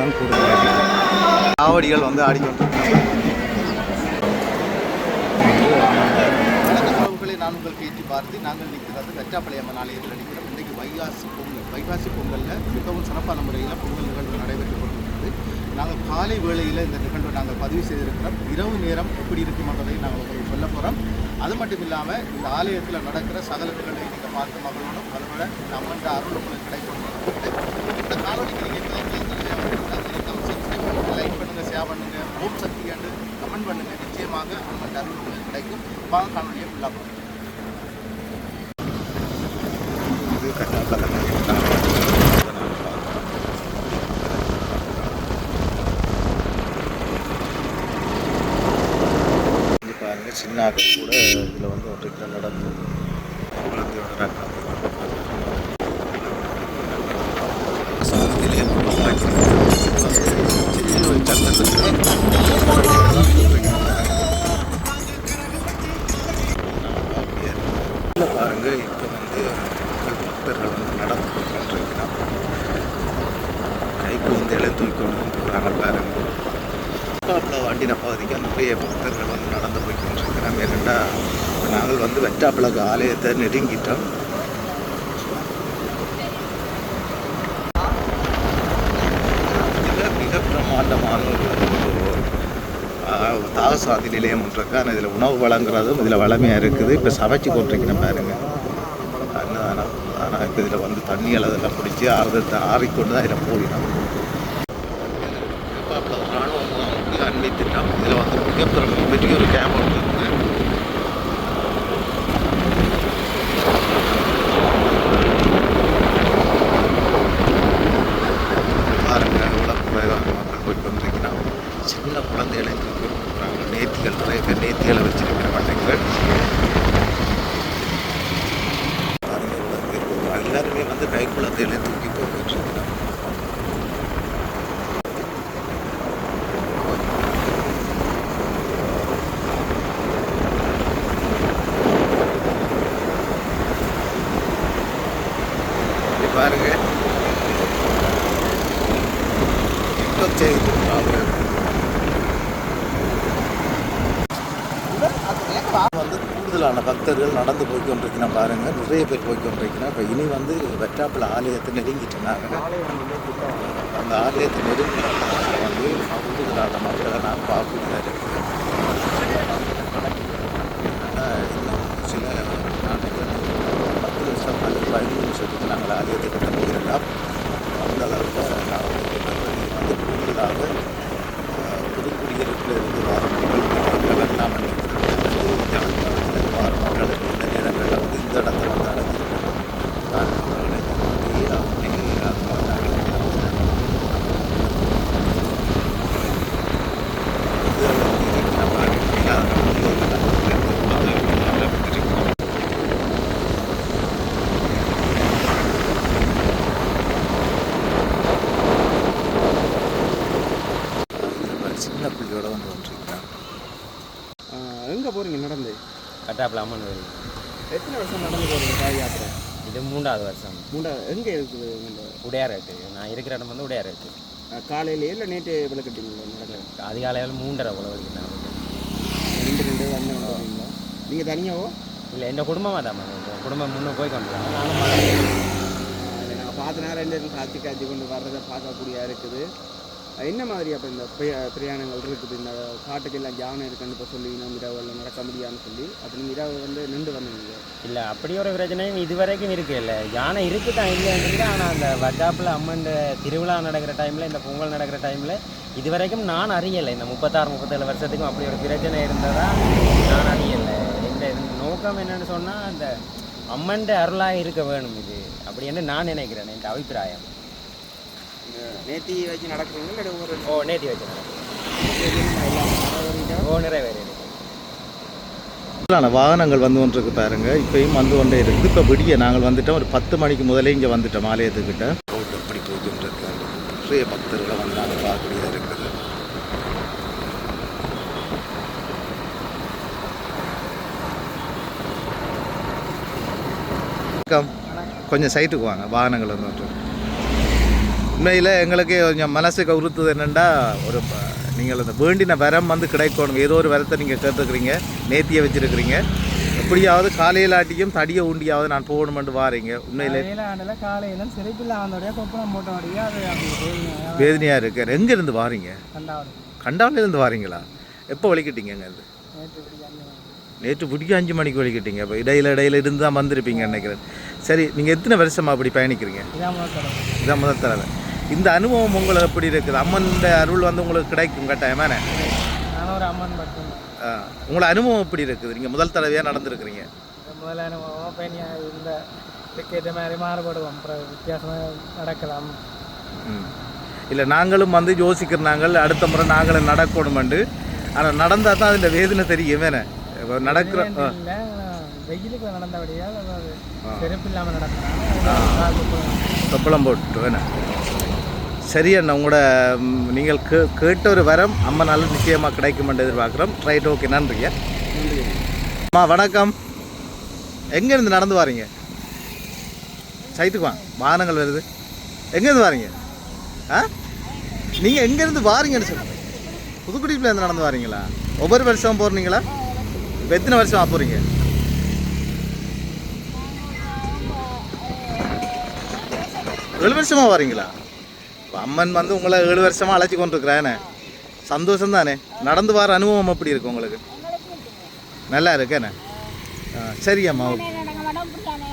தான் கூடுதலாக காவடிகள் வந்து ஆடிக்கொண்டிருக்கிறாங்க. நான் உங்களுக்கு ஏற்றி பார்த்து நாங்கள் நிற்கிறது வெற்றாப்பாளையம் ஆலயத்தில் நிற்கிறோம். இன்றைக்கு வைகாசி பொங்கலில் மிகவும் சிறப்பான முறையில் பொங்கல் நிகழ்வு நடைபெற்றுக் கொண்டிருக்கிறது. நாங்கள் காலை வேளையில் இந்த நிகழ்வை நாங்கள் பதிவு செய்திருக்கிறோம். இரவு நேரம் எப்படி இருக்கும் என்பதை நாங்கள் உங்களுக்கு சொல்ல போகிறோம். அது மட்டும் இல்லாமல் இந்த ஆலயத்தில் நடக்கிற சகல நிகழ்வை நீங்கள் பார்த்து மகளோடும் அதோட நம்மன்ற அருள் உங்களுக்கு கிடைக்கும். இந்த காணொலிக்கு நீங்கள் லைக் பண்ணுங்கள், ஷேர் பண்ணுங்கள், ஓம் சக்தி கண்டு கமெண்ட் பண்ணுங்கள். நிச்சயமாக நம்மன்ற அருள் உங்களுக்கு கிடைக்கும். வாங்க காணொலியை ஃபுல்லாக போகிறோம். பாருங்க, சின்ன ஆக்கள் கூட இதில் வந்து ஒன்றைக்கு நடந்து குழந்தையோட சாதத்திலே பாருங்க. இப்போ வந்து பக்தர்கள் வந்து நடந்து கொண்டிருக்கிறான். கைக்கு வந்து இடம் தூக்கி கொண்டு போகிறாங்க. பாருங்க, வண்டின பகுதிக்கு நிறைய பக்தர்கள் வந்து நடந்து போய் கொண்டிருக்கிறாங்க. ஏனெண்டா நாங்கள் வந்து வெற்றாப்பிளக்கு ஆலயத்தை நெருங்கிட்டோம். இதில் மிக பிரமாண்டமான தாகசாதி நிலையம் ஒன்று இருக்கு. ஆனால் இதில் உணவு வழங்குறதும் இதில் வளமையாக இருக்குது. இப்போ சமைச்சு கொண்டிருக்கிறேன் பாருங்க. ஆனால் இப்போ இதில் வந்து தண்ணி அளதெல்லாம் பிடிச்சி ஆறிக்கொண்டு தான் இதில் போயிடும். ராணுவம் அண்மை திட்டம். இதில் வந்து பெரிய ஒரு கேம்ப் ஒன்று இருக்குது. பாருங்க, எவ்வளோ மக்கள் போய் கொண்டிருக்கிறாங்க. சின்ன குழந்தைகளை தூக்கி கொடுக்குறாங்க. நேர்த்திகள் நிறைய பேர் நேர்த்திகளை வச்சிருக்கிற மாட்டேங்கிறாங்க. எல்லாருமே வந்து கை குழந்தைகளை தூக்கி போய்கிட்டு இருக்கிறாங்க. பாருங்க, வந்து கூடுதலான பக்தர்கள் நடந்து போய்கொண்டிருக்கணும். பாருங்க, நிறைய பேர் போய்கொண்டிருக்கணும். இப்போ இனி வந்து வெற்றாப்பிள ஆலயத்தை நெருங்கிட்டோம்னாங்க. அந்த ஆலயத்தை நெருங்கி வந்து கூடுதலான மக்களை நான் பார்க்கக்கூடியதாக இருக்குது. இன்னும் சில நாளைக்கு 10 நிமிஷம் அல்லது 15 நிமிஷத்துக்கு நாங்கள் ஆலயத்தை கிட்ட போயிடலாம். அந்த அளவுக்கு நான் வந்து கூடுதலாக புதுக்குடியிருப்பில் இருந்து வர மக்கள் நாம் வர மக்களுக்கு இந்த நேரங்களில் வந்து இந்த இடத்துல வந்து சின்ன பிள்ளையோட வந்து வந்துருக்கேன். எங்கே போகிறீங்க நடந்து? வெற்றாப்பிள அம்மன் கோயில். எத்தனை வருஷம் நடந்து போகிறீங்க பாத யாத்திரை? இது 3வது வருஷம். 3வது. எங்கே இருக்குது உங்கள்? உடையாரட்டு. நான் இருக்கிற இடம் வந்து உடையாரட்டு. காலையிலே இல்லை நேற்று விளக்கட்டிங்களா? நடக்க அதிகாலையில் 3:30 உழவடிக்கிறேன். 2 வந்தீங்களா? நீங்கள் தனியாவோ? இல்லை, எங்கள் குடும்பமாக தான். குடும்பம் முன்னே போய் கொண்டுருக்காங்க. நானும் நாங்கள் பார்த்த நேரம் 2 காட்சி கொண்டு வர்றதை பார்க்கக்கூடியதாக இருக்குது. என்ன மாதிரி அப்போ இந்த பிரயாணங்கள் இருக்குது? இந்த காட்டுக்கெல்லாம் யானை இருக்குன்னு இப்போ சொல்லி நம்ம இரவில் நடக்க முடியாதுன்னு சொல்லி அப்போ நீங்கள் இரவு வந்து நின்று வந்தீங்க? இல்லை, அப்படி ஒரு பிரச்சனையும் இது வரைக்கும் இருக்குது. இல்லை, யானை இருக்குது தான் இல்லைன்றது. ஆனால் அந்த வெற்றாப்பிள அம்மன் திருவிழா நடக்கிற டைமில், இந்த பொங்கல் நடக்கிற டைமில் இது வரைக்கும் நான் அறியலை. இந்த 36-37 வருஷத்துக்கும் அப்படி ஒரு பிரச்சனை இருந்ததா நான் அறியலை. இந்த நோக்கம் என்னென்னு சொன்னால், அந்த அம்மன் அருளாக இருக்க வேணும் இது அப்படின்னு நான் நினைக்கிறேன். என் அபிப்பிராயம். நேத்தி வச்சு நடக்குறீங்க? நேத்தி வச்சு நிறைவேறி வாகனங்கள் வந்து கொண்டிருக்கு பாருங்க. இப்பயும் வந்து கொண்டே இருக்குது. இப்போ விடிய நாங்கள் வந்துட்டோம். ஒரு 10 மணிக்கு முதலே இங்கே வந்துட்டோம் ஆலயத்துக்கிட்ட. ரோட்டு அப்படி போய்கிட்டு நிறைய பக்தர்களை வந்து நாங்கள் பார்க்கக்கூடியதாக இருக்குது. கொஞ்சம் சைட்டுக்கு வாங்க. வாகனங்கள் வந்து உண்மையில் எங்களுக்கு கொஞ்சம் மனசுக்கு உறுத்துது என்னென்னா ஒரு நீங்கள் அந்த வேண்டின வரம் வந்து கிடைக்கணும். ஏதோ ஒரு வரத்தை நீங்கள் கேட்டுக்கிறீங்க, நேர்த்தியை வச்சுருக்கிறீங்க. எப்படியாவது காலையில் ஆட்டியும் தடியை ஊண்டியாவது நான் போகணுமென்று வாரீங்க. உண்மையிலே காலையில் சிறைப்பில் வந்தோடைய கொப்பளம் போட்டோடைய அது வேதனையாக இருக்கு. எங்கேருந்து வாரீங்க? கண்டாவிலேருந்து வாரீங்களா? எப்போ வலிக்கிட்டீங்க அங்கேருந்து? நேற்று பிடிக்க 5 மணிக்கு வலிக்கிட்டீங்க. இப்போ இடையில இருந்து தான் வந்திருப்பீங்க நினைக்கிறேன். சரி, நீங்கள் எத்தனை வருஷமாக அப்படி பயணிக்கிறீங்க? இதான் முதல் தடவை. இந்த அனுபவம் உங்களுக்கு எப்படி இருக்குது? அம்மன் அருள் வந்து உங்களுக்கு கிடைக்கும் கட்டாயமானே? உங்களோட அனுபவம் எப்படி இருக்குது? நீங்கள் முதல் தடவையாக நடந்துருக்கிறீங்க. முதல் அனுபவம் இந்த இதுக்கேற்ற மாதிரி மாறுபடுவோம், அப்புறம் வித்தியாசமாக நடக்கலாம். இல்லை, நாங்களும் வந்து யோசிக்கிற நாங்கள் அடுத்த முறை நாங்களும் நடக்கணுமெண்டு. ஆனால் நடந்தால் தான் அதில் வேதனை தெரியும். வேணே நடக்கிற வெயிலுக்கு நடந்தபடியால் செருப்பு இல்லாமல் நடக்கிறாங்க, தொப்பளம் போட்டு வேணே. சரி அண்ணா, உங்களோட நீங்கள் கேட்ட ஒரு வரம் அம்மனால் நிச்சயமாக கிடைக்குமென்று எதிர்பார்க்குறோம். ரைட், ஓகே, நன்றிங்க. அம்மா வணக்கம். எங்கேருந்து நடந்து வாரீங்க? சைட்டுக்கு வாங்க, வாகனங்கள் வருது. எங்கேருந்து வாரீங்க? நீங்கள் எங்கேருந்து வாரீங்கன்னு சொல்லுங்கள். புதுக்குடியிலேருந்து நடந்து வாரீங்களா? ஒவ்வொரு வருஷமும் போகிறீங்களா? இப்போ எத்தனை வருஷமாக போகிறீங்க? 7 வருஷமாக வாரீங்களா? அம்மன் வந்து உங்களை 7 வருஷமாக அழைச்சி கொண்டிருக்கிறேன்னு சந்தோஷம் தானே? நடந்து வர அனுபவம் எப்படி இருக்கு உங்களுக்கு? நல்லா இருக்கேண்ணே. சரி அம்மா,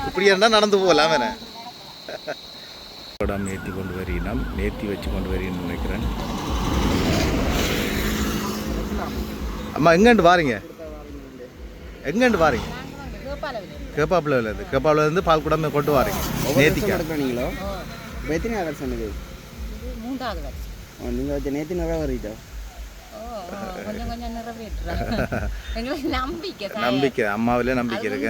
இப்படி இருந்தால் நடந்து போகலாம் வேணே. நேர்த்தி கொண்டு வரீனம், நேர்த்தி வச்சு கொண்டு வரீன்னு நினைக்கிறேன். அம்மா எங்கேண்டு வாரீங்க? எங்கேண்டு வாரீங்க? கேப்பாப்பிலேருந்து பால் கூடமே கொண்டு வாரீங்க நேர்த்திக்கா? எத்தனை வருஷம் இது? 3வது வருஷம். நீங்கள் வச்ச நேற்று நிறைவேறிட்டோ? நம்பிக்கை அம்மாவிலே நம்பிக்கை இருக்கு.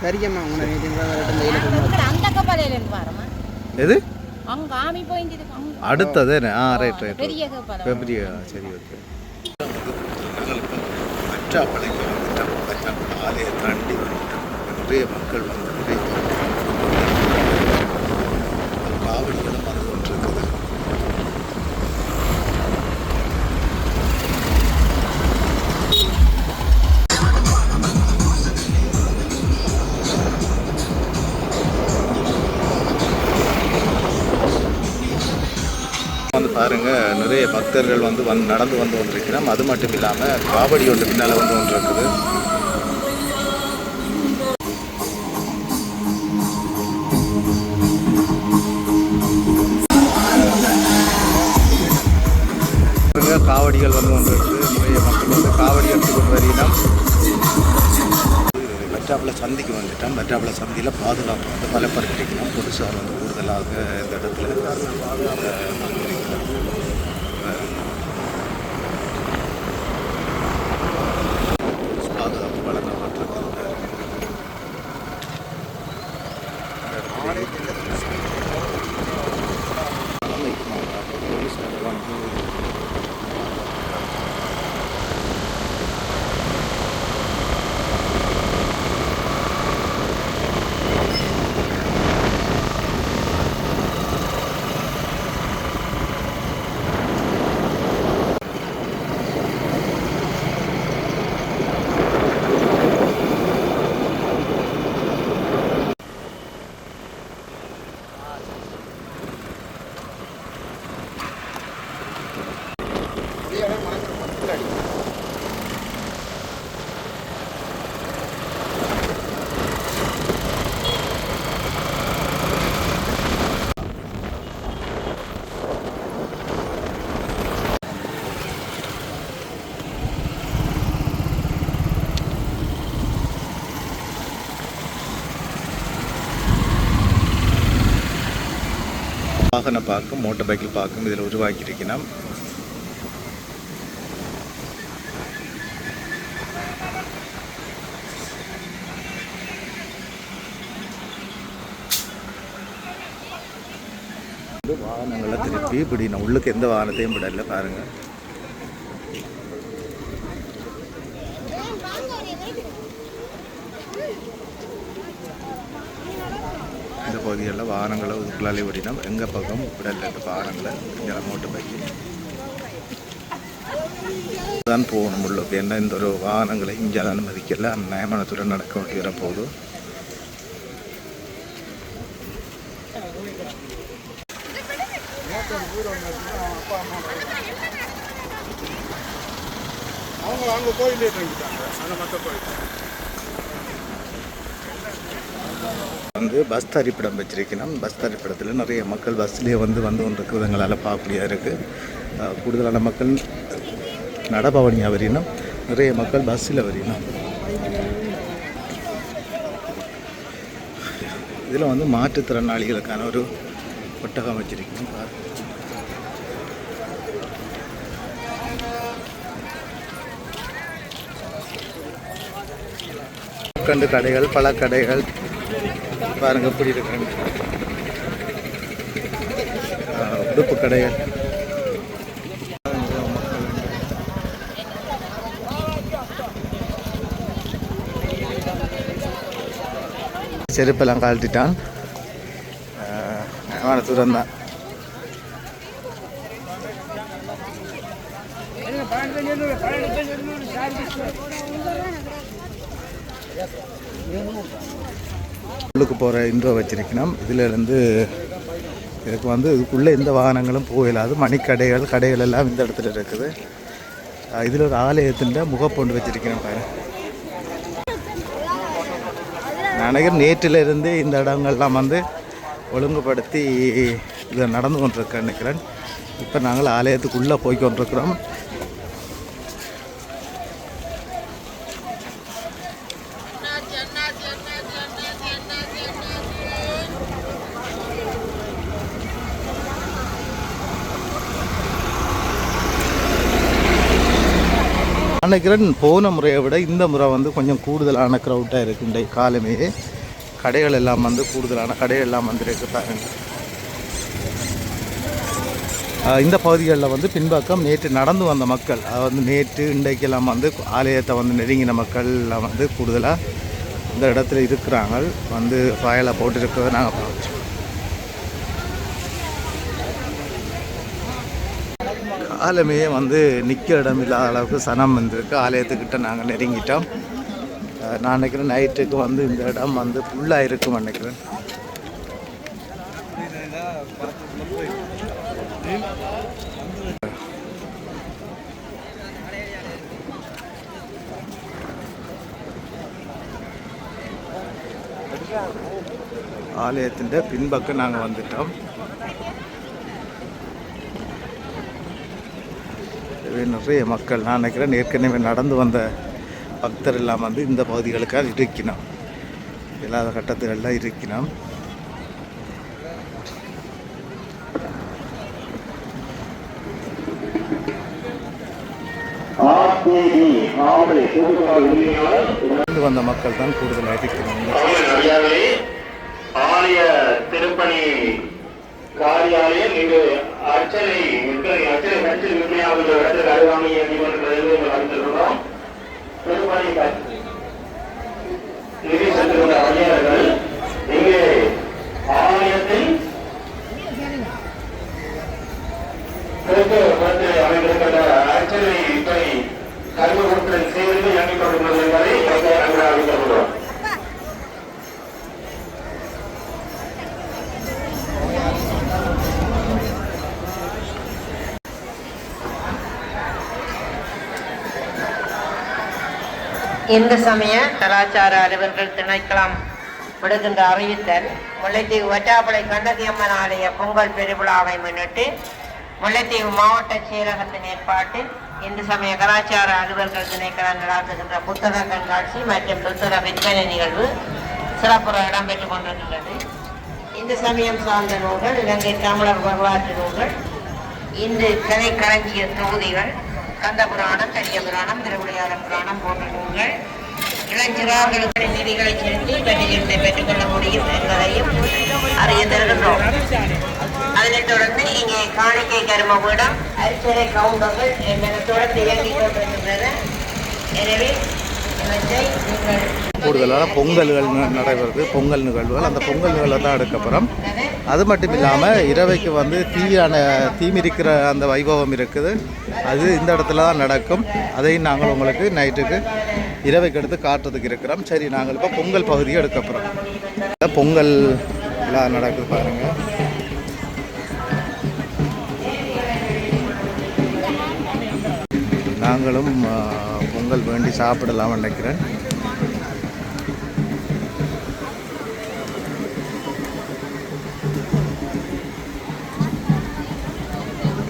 சரிங்கம்மா, உங்களை நேற்று எது அடுத்தது? ரைட் ரைட், பெரிய. சரி, ஓகே. வெற்றாப்பளைக்கு வந்துட்டோம். ஆலையை தாண்டி வந்துட்டோம். நிறைய மக்கள் வந்து நிறைய காவடிகளும் வந்து கொண்டிருக்குது. வந்து பாருங்க, நிறைய பக்தர்கள் வந்து நடந்து வந்து கொண்டிருக்கிறோம். அது மட்டும் இல்லாமல் காவடி ஒன்று பின்னால் வந்து கொண்டிருக்குது. காவடிகள் வந்து கொண்டிருக்கு. நிறைய மக்கள் வந்து காவடி எடுத்துக்கொண்டு வருகிறோம். வெற்றாப்பில் சந்திக்கு வந்துட்டோம். வெற்றாப்பில் சந்தியில் பாதுகாப்பு வந்து பலப்படுத்திக்கணும். போலீஸார் வந்து கூடுதலாக இந்த இடத்துல பாதுகாப்பு வழங்கப்பட்டிருக்கிறது. போலீஸார் வந்து வாகன பார்க்கும், மோட்டர் பைக்கில் பார்க்கும் இதில் உருவாக்கியிருக்கணும். வாகனங்களை திருப்பி இப்படி நான் உள்ளுக்கு எந்த வாகனத்தையும் விடல. பாருங்க, பகுதிகளில் வாகனங்களை இதுக்குள்ளாலே விடினோம். எங்கள் பக்கம் விடல வாகனங்களை இங்கே மோட்டர் பைக்கு தான் போகணும் உள்ளுக்கு. என்ன இந்த ஒரு வாகனங்களை இங்கே அனுமதிக்கல. நியமனத்துடன் நடக்க வேண்டி வரப்போகுது. அவங்க கோயிலே தங்கிட்டாங்க. அந்த மற்ற கோயில் வந்து பஸ் தரிப்பிடம் வச்சிருக்கணும். பஸ் தரிப்பிடத்தில் நிறைய மக்கள் பஸ்லேயே வந்து கொண்டிருக்கிறதுங்களால் பார்க்கக்கூடியதாக இருக்குது. கூடுதலான மக்கள் நடபவனியாக வரையினோம். நிறைய மக்கள் பஸ்ஸில் வரையினோம். இதில் வந்து மாற்றுத்திறனாளிகளுக்கான ஒரு ஒட்டகம் வச்சிருக்கணும். கண்டு கடைகள், பழக்கடைகள் பாருங்க எப்படி இருக்கு. உடுப்பு கடைகள், செருப்பெல்லாம் கழட்டிட்டான். தூரம் தான். உள்ளுக்கு போகிற இன்ட்ரோ வச்சிருக்கணும். இதிலேருந்து இதுக்கு வந்து இதுக்குள்ளே எந்த வாகனங்களும் போயிடாது. கடைகள் எல்லாம் இந்த இடத்துல இருக்குது. இதில் ஒரு ஆலயத்தின் முகப்பொண்டு வச்சிருக்கணும் பாரு. நினைக்கிறேன் நேற்றிலிருந்து இந்த இடங்கள்லாம் வந்து ஒழுங்குபடுத்தி இதை நடந்து கொண்டிருக்கேன் நினைக்கிறேன். இப்போ நாங்கள் ஆலயத்துக்குள்ளே போய் கொண்டிருக்கிறோம். நினைக்கிறேன் போன முறையை விட இந்த முறை வந்து கொஞ்சம் கூடுதலான க்ரௌட்டாக இருக்குது. இந்த காலமே கடைகள் எல்லாம் வந்து கூடுதலான கடைகள் எல்லாம் வந்து இருக்கு பாருங்க. இந்த பகுதிகளில் வந்து பின்பக்கம் நேற்று நடந்து வந்த மக்கள், வந்து நேற்று இன்றைக்கெல்லாம் வந்து ஆலயத்தை வந்து நெருங்கின மக்கள் எல்லாம் வந்து கூடுதலாக இந்த இடத்துல இருக்கிறாங்க. வந்து பாயலை போட்டுருக்கிறத நாங்கள் பார்க்குறோம். காலமே வந்து நிற்க இடம் இல்லாத அளவுக்கு சனம் வந்திருக்கு. ஆலயத்துக்கிட்ட நாங்கள் நெருங்கிட்டோம். நான் நினைக்கிறேன் நைட்டுக்கு வந்து இந்த இடம் வந்து ஃபுல்லாக இருக்கும் நினைக்கிறேன். ஆலயத்தின் பின்பக்கம் நாங்கள் வந்துட்டோம். நிறைய மக்கள், நான் நினைக்கிறேன் ஏற்கனவே நடந்து வந்த பக்தர் எல்லாம் வந்து இந்த பகுதிகளுக்காக இருக்கணும். இல்லாத கட்டத்துகள்லாம் இருக்கணும். வந்த மக்கள் தான் கூடுதலாக இருக்கிறாங்க. ஆலய திருப்பணி காரியாலயம் இங்கு அர்ச்சனை அருகாமையை அறிந்திருக்கிறோம். திருப்பணி நிதி சென்றுள்ள அடியார்கள் இங்கே ஆலயத்தில் அமைந்திருக்கின்ற அர்ச்சனை இப்படி கர்மகுடத்தில் சேர்ந்து இயங்கிக்கொண்டுள்ளது என்பதை நாங்கள் அறிந்திருக்கிறோம். இந்து சமய கலாச்சார அலுவலர்கள் திணைக்களம் விடுகின்ற அறிவித்தல், முல்லைத்தீவு வட்டாப்பளை கண்ணகியம்மன் ஆலய பொங்கல் பெருவிழாவை முன்னிட்டு முல்லைத்தீவு மாவட்ட செயலகத்தின் ஏற்பாட்டில் இந்து சமய கலாச்சார அலுவலர்கள் திணைக்களம் நடாத்துகின்ற புத்தக கண்காட்சி மற்றும் புத்தக விற்பனை நிகழ்வு சிறப்புற இடம்பெற்றுக் கொண்டிருக்கின்றது. இந்து சமயம் சார்ந்த நூல்கள், இலங்கை தமிழர் வரலாற்று நூல்கள், இந்து கலைக்களஞ்சிய தொகுதிகள், கந்த புராணம், கரிய புராணம், திருவிளையாட புராணம் போன்ற நூல்கள் இளைஞர்களுக்கு நிதிகளை செலுத்தி பெற்றுக்கொள்ள பெற்றுக்கொள்ள முடியும் என்பதையும் அறிய தருகின்றோம். அதனைத் தொடர்ந்து இங்கே காணிக்கை கருமபீடம், அரிசரை கவுண்டர்கள் என்பன தொடர்ந்து இயங்கிக் கொண்டிருக்கின்றன. எனவே இவற்றை நீங்கள் கூடுதலான பொங்கல்கள் நடைபெறுது, பொங்கல் நிகழ்வுகள். அந்த பொங்கல் நிகழ்வை தான் அதுக்கப்புறம். அது மட்டும் இல்லாமல் இரவைக்கு வந்து தீமிரிக்கிற அந்த வைபவம் இருக்குது, அது இந்த இடத்துல தான் நடக்கும். அதையும் நாங்கள் உங்களுக்கு நைட்டுக்கு இரவைக்கு எடுத்து காட்டுறதுக்கு இருக்கிறோம். சரி, நாங்கள் இப்போ பொங்கல் பகுதியை எடுக்கப்புறம் பொங்கல் எல்லாம் நடக்குது பாருங்கள். நாங்களும் பொங்கல் வேண்டி சாப்பிடலாம் நினைக்கிறேன்.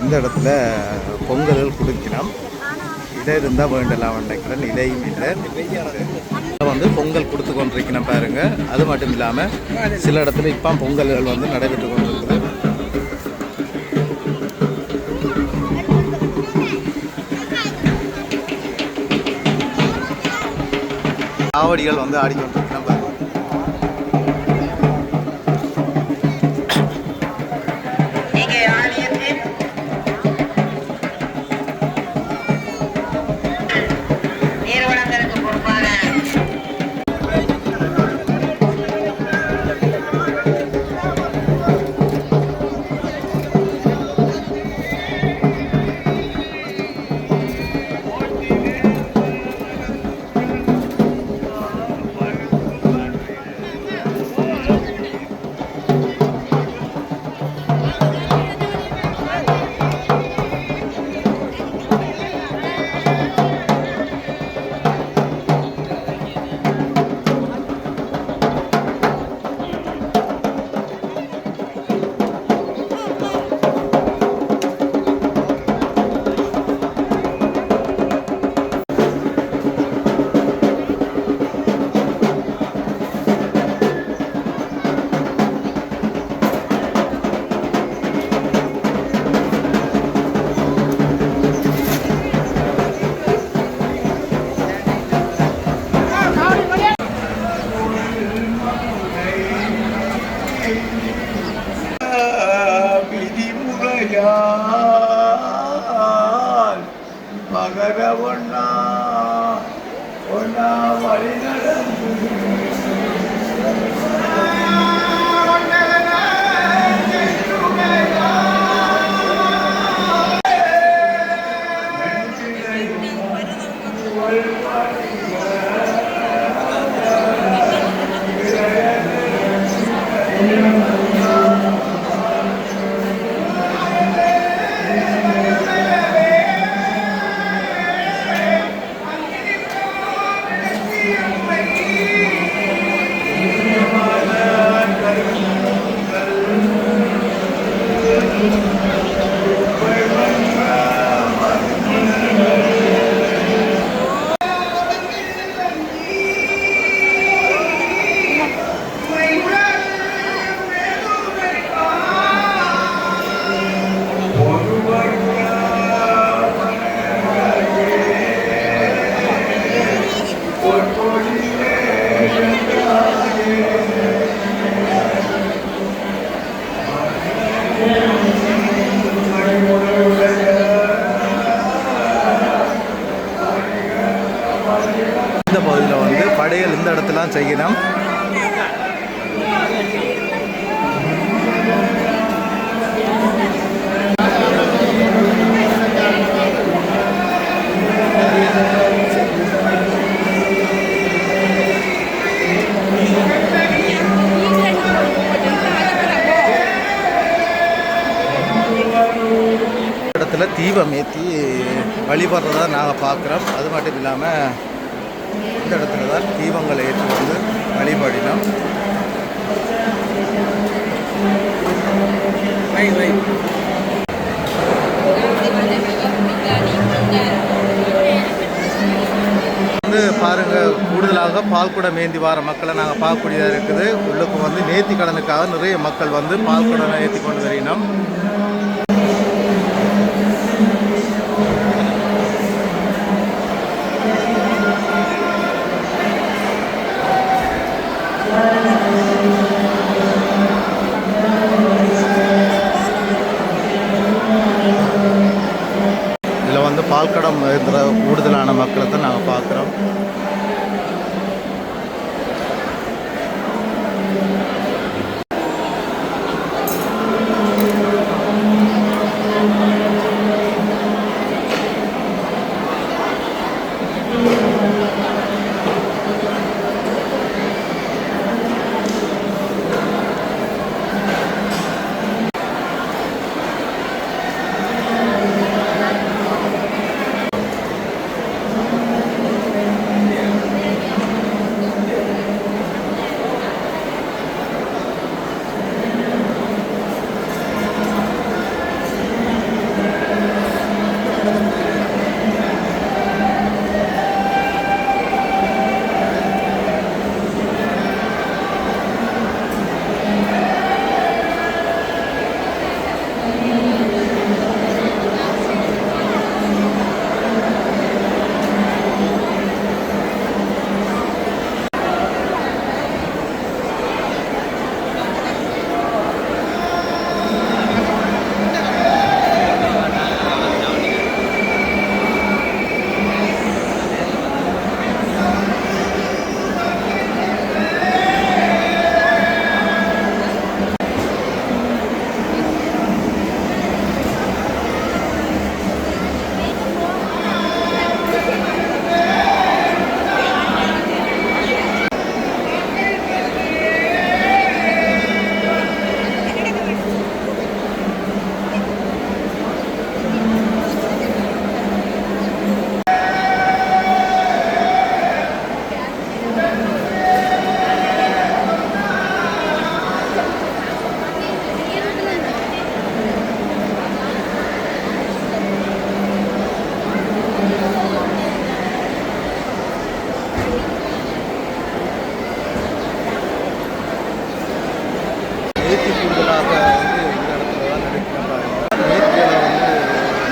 இந்த இடத்துல பொங்கல்கள் கொடுக்கிறோம். இதை இருந்தால் வேண்டலாம் நினைக்கிறேன். இதையும் இல்லை வந்து பொங்கல் கொடுத்து கொண்டிருக்கணும் பாருங்க. அது மட்டும் இல்லாமல் சில இடத்துல இப்போ பொங்கல்கள் வந்து நடைபெற்று கொண்டிருக்குது. காவடிகள் வந்து ஆடிக்கொண்டிருக்கணும் பாருங்க. மகர ஒன்னா ஒன்னா வழி நடந்து இந்த பகுதியில் வந்து படையல் இந்த இடத்துல செய்யணும். இடத்துல தீபம் ஏற்றி வழிபடுறதா நாங்கள் பார்க்குறோம். அது மட்டும் இல்லாமல் இந்த இடத்துல தான் தீபங்களை ஏற்றி வந்து வழிபடினோம். வந்து பாருங்கள், கூடுதலாக பால்குடம் ஏந்தி வார மக்களை நாங்கள் பார்க்கக்கூடியதாக இருக்குது. உள்ளுக்கு வந்து நேர்த்தி கடனுக்காக நிறைய மக்கள் வந்து பால்குடம் ஏற்றி கொண்டு வரினோம். இதில் வந்து பால்குடம் ஏற்றுற கூடுதலான மக்களை தான் நாங்கள் பார்க்குறோம். நேர்த்தி கூடுதலாக வந்து இந்த இடத்துல தான் நடக்கிற பாருங்க. நேர்த்தியில் வந்து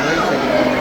நோய் செய்யணும்.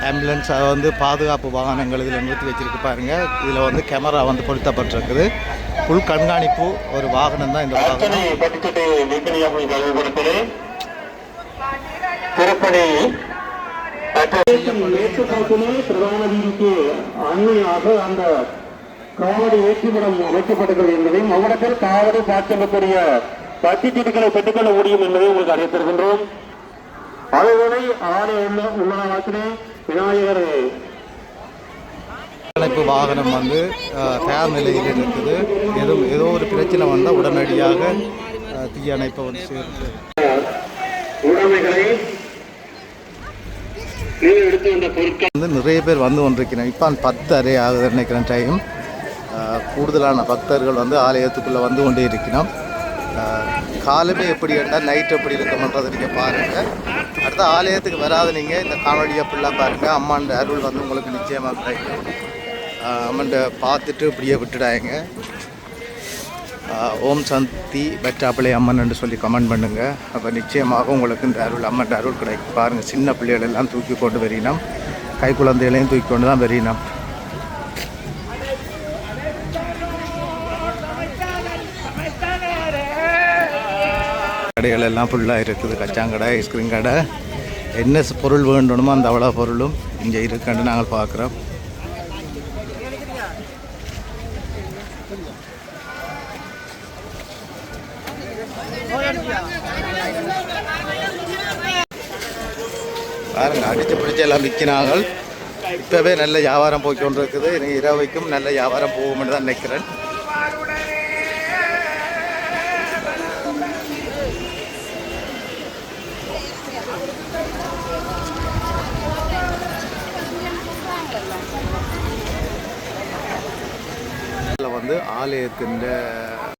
ஆம்புலன்ஸ் வந்து பாதுகாப்பு வாகனங்கள் இதில் நிறுத்தி வச்சிருக்கு பாருங்க. இதில் வந்து கேமரா வந்து பொருத்தப்பட்டிருக்குது. புல் கண்காணிப்பு ஒரு வாகனம் தான் இந்த வாகனம். பிரதான வீதிக்கு அண்மையாக அந்த காவடி ஏற்றிவிடம் அமைக்கப்பட்டது என்பதையும் அவ்விடத்தில் காவடி பாய்ச்சலுக்குரிய பத்திச்சீட்டுகளை பெற்றுக்கொள்ள முடியும் என்பதை உங்களுக்கு அறிவித்திருக்கின்றோம். அதுவரை ஆலை உள்ளதாக்கினே விநாயகர் தீயணைப்பு வாகனம் வந்து தயார் நிலையில் இருக்குது. ஏதோ ஒரு பிரச்சனை வந்தால் உடனடியாக தீயணைப்பை வந்து சேர்த்து வந்து நிறைய பேர் வந்து கொண்டிருக்கிறேன். இப்போ 10:30 ஆகுது நினைக்கிறேன் டைம். கூடுதலான பக்தர்கள் வந்து ஆலயத்துக்குள்ளே வந்து கொண்டே இருக்கிறோம். காலமே எப்படி இருந்தால் நைட் எப்படி இருக்கணுன்றதை நீங்கள் பாருங்கள். அடுத்த ஆலயத்துக்கு வராது நீங்கள் இந்த காணொலியை ஃபுல்லாக பாருங்கள். அம்மாண்ட அருள் வந்து உங்களுக்கு நிச்சயமாக கிடைக்கும். அம்மன்ட்ட பார்த்துட்டு இப்படியே விட்டுடாங்க. ஓம் சந்தி வெற்றாப்பிள்ளை அம்மன் என்று சொல்லி கமெண்ட் பண்ணுங்கள். அப்போ நிச்சயமாக உங்களுக்கு இந்த அருள் அம்மன்ட்ட அருள் கிடைக்கும். பாருங்கள், சின்ன பிள்ளைகளெல்லாம் தூக்கி கொண்டு வரினோம், கை குழந்தைகளையும் தூக்கி கொண்டு தான் வரினோம். கடைகள் எல்லாம் ஃபுல்லாக இருக்குது. கச்சாங்கடை, ஐஸ்கிரீம் கடை, என்ன பொருள் வேண்டணுமோ அந்த அவ்வளோ பொருளும் இங்கே இருக்குன்னு நாங்கள் பார்க்குறோம். பாருங்க, அடித்து பிடிச்சி எல்லாம் விற்கிறாங்க. இப்போவே நல்ல வியாபாரம் போய்க்கொண்டு இருக்குது. எனக்கு இரவைக்கும் நல்ல வியாபாரம் போகும்னு தான் நினைக்கிறேன். வந்து ஆலயத்தின்